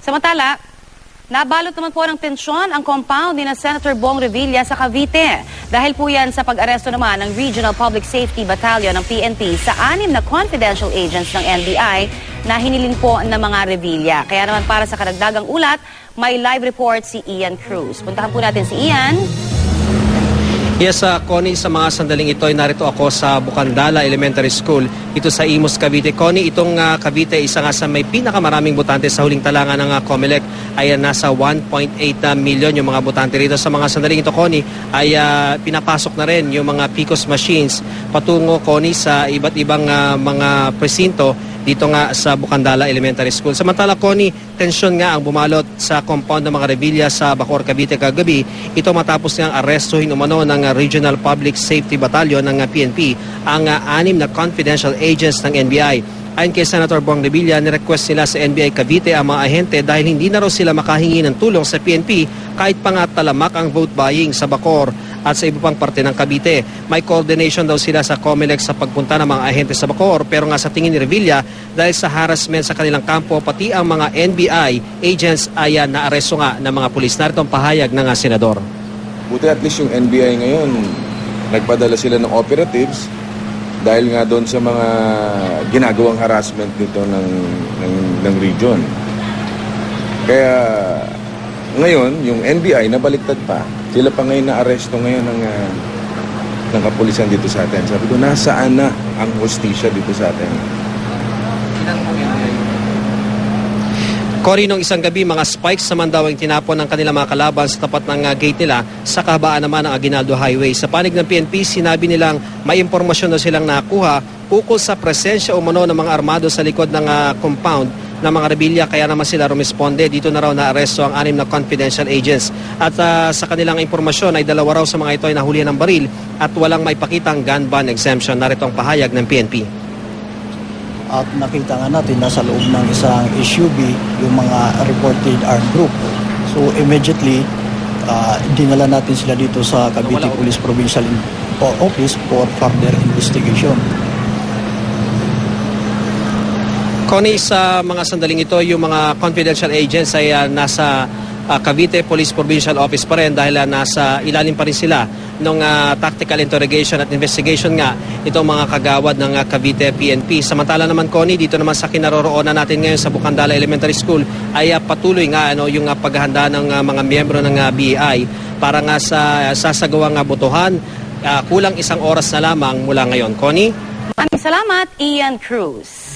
Samantala, nabalot naman po ng tensyon ang compound ni na Senator Bong Revilla sa Cavite. Dahil po yan sa pag-aresto naman ng Regional Public Safety Battalion ng PNP sa 6 na confidential agents ng NBI na hiniling po ng mga Revilla. Kaya naman para sa karagdagang ulat, may live report si Ian Cruz. Puntahan po natin si Ian. Yes, Connie, sa mga sandaling ito ay narito ako sa Bukandala Elementary School, ito sa Imus, Cavite. Connie, itong Cavite, isa nga sa may pinakamaraming botante sa huling talangan ng COMELEC ay nasa 1.8 million yung mga botante rito. Sa mga sandaling ito, Connie, ay pinapasok na rin yung mga PCOS machines patungo, Connie, sa iba't ibang mga presinto dito nga sa Bukandala Elementary School. Samantala, Connie, tensyon nga ang bumalot sa compound ng mga Revilla sa Bacoor, Cavite kagabi. Ito matapos ngang arestuhin umano ng Regional Public Safety Battalion ng PNP ang 6 na confidential agents ng NBI. Ayon kay Senator Bong Revilla, nirequest nila sa NBI Cavite ang mga ahente dahil hindi na raw sila makahingi ng tulong sa PNP kahit pa nga talamak ang vote buying sa Bacoor at sa iba pang parte ng Cavite. May coordination daw sila sa COMELEC sa pagpunta ng mga ahente sa Bacoor, pero nga sa tingin ni Revilla, dahil sa harassment sa kanilang kampo, pati ang mga NBI agents ay naaresto nga ng mga pulis. Narito ang pahayag ng senador. Buti at least yung NBI ngayon, nagpadala sila ng operatives dahil nga doon sa mga ginagawang harassment dito ng region. Kaya ngayon, yung NBI nabaliktad pa. Sila pa ngayon na-aresto ngayon ng kapulisan dito sa atin. Sabi ko, nasaan na ang hustisya dito sa atin? Cory, nung isang gabi, mga spikes naman daw ang tinapon ng kanilang mga kalaban sa tapat ng gate nila sa kahabaan naman ng Aguinaldo Highway. Sa panig ng PNP, sinabi nilang may impormasyon na silang nakuha ukol sa presensya umano ng mga armado sa likod ng compound ng mga Revilla, kaya naman sila rumisponde. Dito na raw na-aresto ang 6 na confidential agents. At sa kanilang impormasyon ay 2 raw sa mga ito ay nahuli ng baril at walang may pakitang gun ban exemption. Narito ang pahayag ng PNP. At nakita nga natin nasa loob ng isang SUV yung mga reported armed group. So immediately, dinala natin sila dito sa Cavite Police Provincial Office for further investigation. Connie, sa mga sandaling ito, yung mga confidential agents ay nasa Cavite Police Provincial Office pa rin dahil nasa ilalim pa rin sila ng tactical interrogation at investigation nga itong mga kagawad ng Cavite PNP. Samantala naman, Connie, dito naman sa kinaroroonan natin ngayon sa Bukandala Elementary School ay patuloy nga yung paghahanda ng mga miyembro ng BEI para nga sa sasagawang botohan. Kulang 1 oras na lamang mula ngayon. Connie? Maraming salamat, Ian Cruz.